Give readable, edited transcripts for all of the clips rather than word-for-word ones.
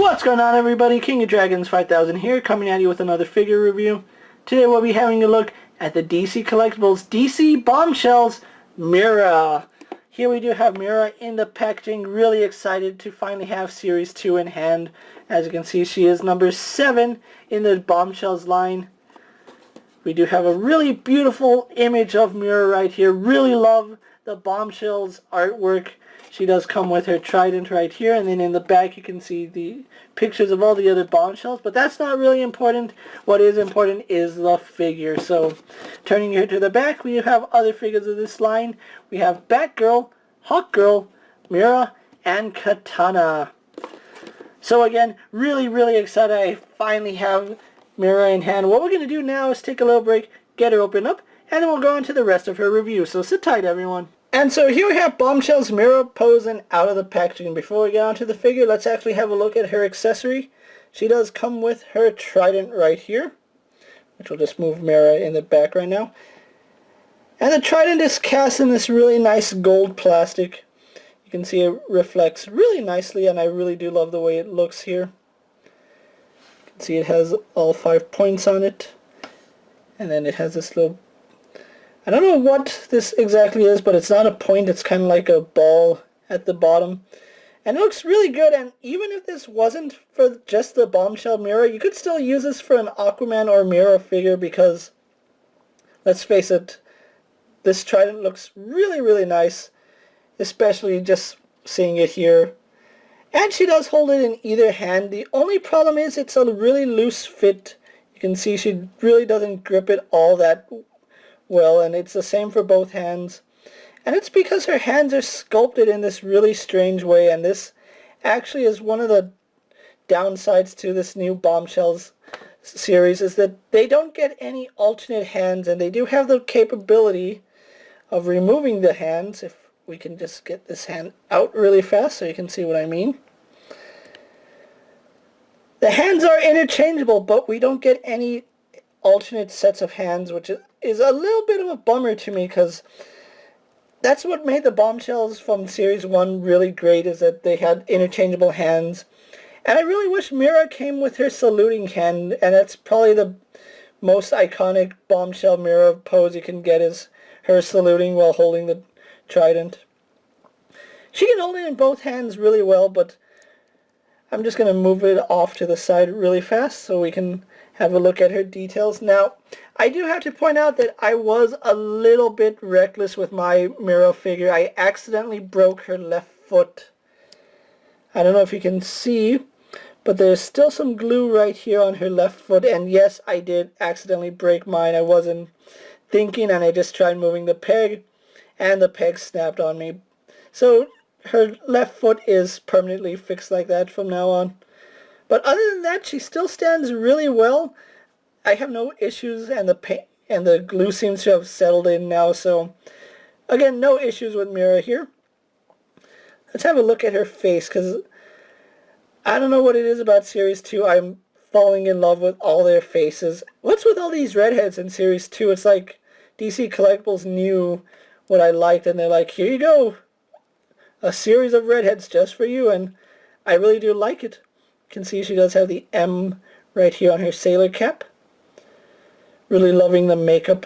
What's going on, everybody? King of Dragons 5000 here, coming at you with another figure review. Today we'll be having a look at the DC Collectibles DC Bombshells Mera. Here we do have Mera in the packaging. Really excited to finally have Series 2 in hand. As you can see, she is number 7 in the Bombshells line. We do have a really beautiful image of Mera right here. Really love the Bombshells artwork. She does come with her trident right here, and then in the back you can see the pictures of all the other Bombshells, but that's not really important. What is important is the figure. So, turning here to the back, we have other figures of this line. We have Batgirl, Hawkgirl, Mera, and Katana. So again, really excited. I finally have Mera in hand. What we're going to do now is take a little break, get her opened up, and then we'll go on to the rest of her review. So sit tight, everyone. And so here we have Bombshells Mera posing out of the packaging. Before we get onto the figure, let's actually have a look at her accessory. She does come with her trident right here, which will just move Mera in the back right now. And the trident is cast in this really nice gold plastic. You can see it reflects really nicely, and I really do love the way it looks here. You can see it has all 5 points on it. And then it has this little, I don't know what this exactly is, but it's not a point, it's kind of like a ball at the bottom. And it looks really good, and even if this wasn't for just the Bombshell Mera, you could still use this for an Aquaman or Mera figure because, let's face it, this trident looks really nice, especially just seeing it here. And she does hold it in either hand. The only problem is it's a really loose fit. You can see she really doesn't grip it all that well, and it's the same for both hands. And it's because her hands are sculpted in this really strange way, and this actually is one of the downsides to this new Bombshells series, is that they don't get any alternate hands, and they do have the capability of removing the hands. If we can just get this hand out really fast so you can see what I mean. The hands are interchangeable, but we don't get any alternate sets of hands, which is a little bit of a bummer to me, because that's what made the Bombshells from Series 1 really great, is that they had interchangeable hands. And I really wish Mera came with her saluting hand, and that's probably the most iconic Bombshell Mera pose you can get, is her saluting while holding the trident. She can hold it in both hands really well, but I'm just going to move it off to the side really fast so we can have a look at her details. Now, I do have to point out that I was a little bit reckless with my Mera figure. I accidentally broke her left foot. I don't know if you can see, but there's still some glue right here on her left foot, and yes, I did accidentally break mine. I wasn't thinking, and I just tried moving the peg, and the peg snapped on me. So her left foot is permanently fixed like that from now on. But other than that, she still stands really well. I have no issues, and the glue seems to have settled in now. So again, no issues with Mera here. Let's have a look at her face, because I don't know what it is about Series 2. I'm falling in love with all their faces. What's with all these redheads in Series 2? It's like DC Collectibles knew what I liked, and they're like, here you go, a series of redheads just for you, and I really do like it. You can see she does have the M right here on her sailor cap. Really loving the makeup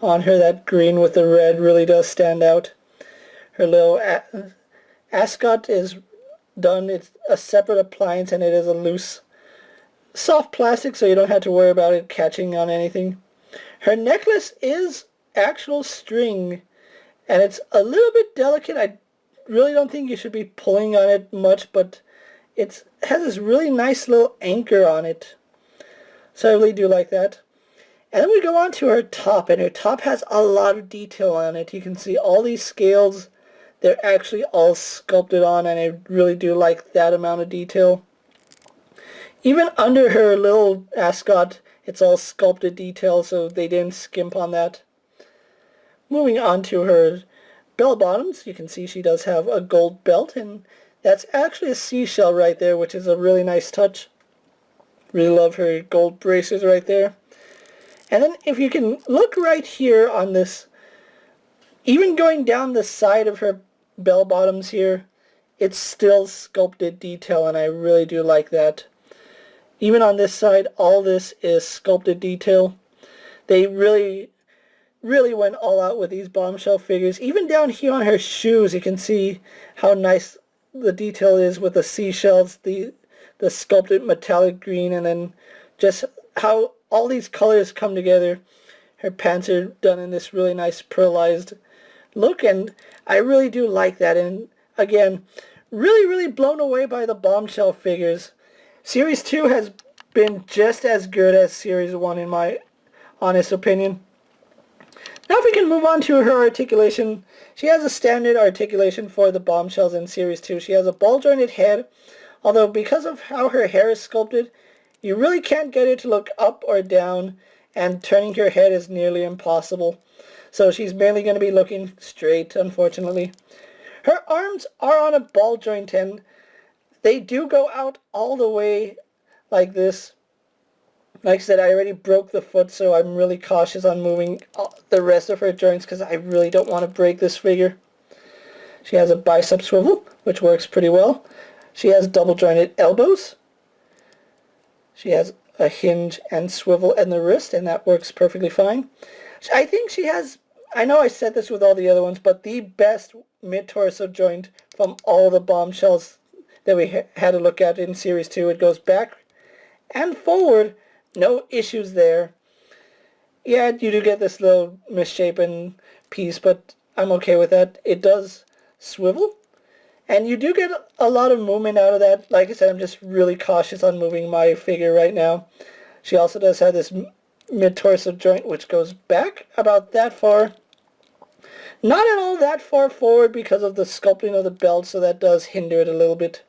on her. That green with the red really does stand out. Her little ascot is done. It's a separate appliance, and it is a loose, soft plastic, so you don't have to worry about it catching on anything. Her necklace is actual string, and it's a little bit delicate. I really don't think you should be pulling on it much, but it has this really nice little anchor on it. So I really do like that. And then we go on to her top, and her top has a lot of detail on it. You can see all these scales. They're actually all sculpted on, and I really do like that amount of detail. Even under her little ascot, it's all sculpted detail, so they didn't skimp on that. Moving on to her bell bottoms, you can see she does have a gold belt, and that's actually a seashell right there, which is a really nice touch. Really love her gold braces right there. And then if you can look right here on this, even going down the side of her bell bottoms here, it's still sculpted detail, and I really do like that. Even on this side, all this is sculpted detail. They really went all out with these Bombshell figures. Even down here on her shoes, you can see how nice the detail is with the seashells, the sculpted metallic green, and then just how all these colors come together. Her pants are done in this really nice pearlized look, and I really do like that. And again, really blown away by the Bombshell figures. Series 2 has been just as good as Series 1 in my honest opinion. Now if we can move on to her articulation. She has a standard articulation for the Bombshells in Series 2. She has a ball-jointed head, although because of how her hair is sculpted, you really can't get it to look up or down, and turning her head is nearly impossible. So she's mainly going to be looking straight, unfortunately. Her arms are on a ball joint, and they do go out all the way like this. Like I said, I already broke the foot, so I'm really cautious on moving the rest of her joints because I really don't want to break this figure. She has a bicep swivel, which works pretty well. She has double jointed elbows. She has a hinge and swivel in the wrist, and that works perfectly fine. I think she has, I know I said this with all the other ones, but the best mid-torso joint from all the Bombshells that we had to look at in Series 2. It goes back and forward. No issues there. Yeah, you do get this little misshapen piece, but I'm okay with that. It does swivel, and you do get a lot of movement out of that. Like I said, I'm just really cautious on moving my figure right now. She also does have this mid-torso joint, which goes back about that far. Not at all that far forward because of the sculpting of the belt, so that does hinder it a little bit.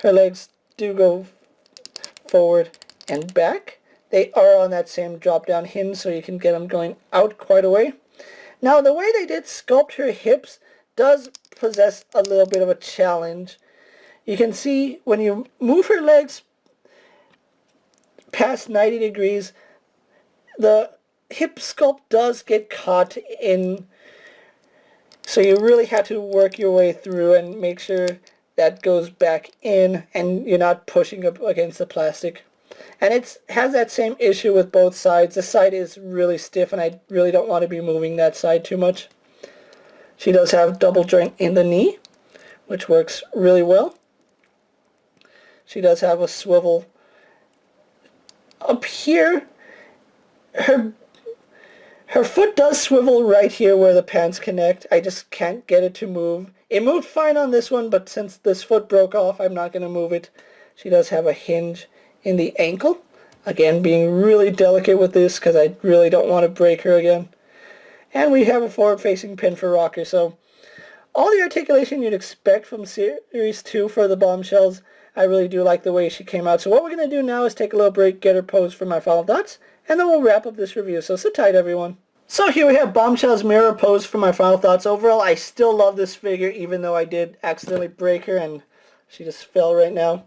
Her legs do go forward and back. They are on that same drop-down hinge, so you can get them going out quite a way. Now, the way they did sculpt her hips does possess a little bit of a challenge. You can see when you move her legs past 90 degrees, the hip sculpt does get caught in, so you really have to work your way through and make sure that goes back in and you're not pushing up against the plastic. And it has that same issue with both sides. The side is really stiff, and I really don't want to be moving that side too much. She does have double joint in the knee, which works really well. She does have a swivel up here. Her foot does swivel right here where the pants connect. I just can't get it to move. It moved fine on this one, but since this foot broke off, I'm not going to move it. She does have a hinge in the ankle. Again, being really delicate with this because I really don't want to break her again. And we have a forward-facing pin for rocker. So all the articulation you'd expect from Series 2 for the Bombshells. I really do like the way she came out. So what we're going to do now is take a little break, get her posed for my final thoughts, and then we'll wrap up this review. So sit tight, everyone. So here we have Bombshell's Mera posed for my final thoughts. Overall, I still love this figure, even though I did accidentally break her, and she just fell right now.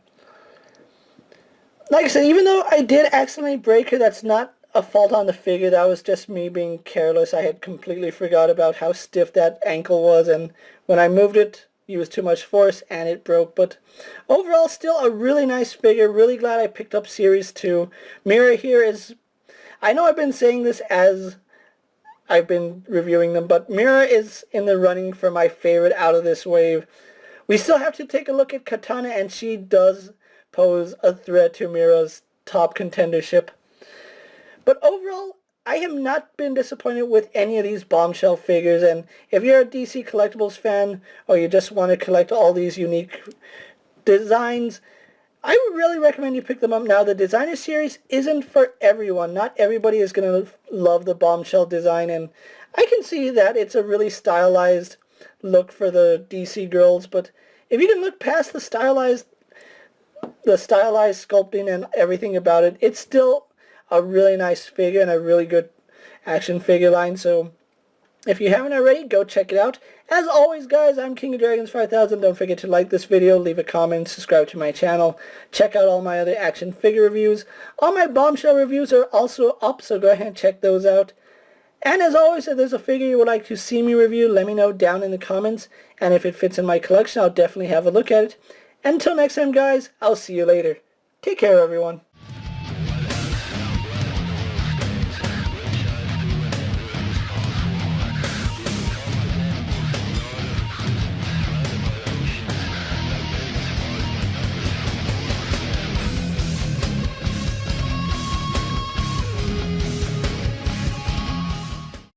Like I said, even though I did accidentally break her, that's not a fault on the figure. That was just me being careless. I had completely forgot about how stiff that ankle was, and when I moved it, used too much force, and it broke. But overall, still a really nice figure. Really glad I picked up Series 2. Mera here is, I know I've been saying this as I've been reviewing them, but Mera is in the running for my favorite out of this wave. We still have to take a look at Katana, and she does pose a threat to Mera's top contendership. But overall, I have not been disappointed with any of these Bombshell figures, and if you're a DC Collectibles fan, or you just want to collect all these unique designs, I would really recommend you pick them up now. The Designer Series isn't for everyone. Not everybody is going to love the Bombshell design, and I can see that it's a really stylized look for the DC girls, but if you can look past the stylized sculpting and everything about it, it's still a really nice figure and a really good action figure line. So if you haven't already, go check it out. As always, guys, I'm King of Dragons 5000. Don't forget to like this video, leave a comment, subscribe to my channel. Check out all my other action figure reviews. All my Bombshell reviews are also up, so go ahead and check those out. And as always, if there's a figure you would like to see me review, let me know down in the comments. And if it fits in my collection, I'll definitely have a look at it. Until next time, guys, I'll see you later. Take care, everyone.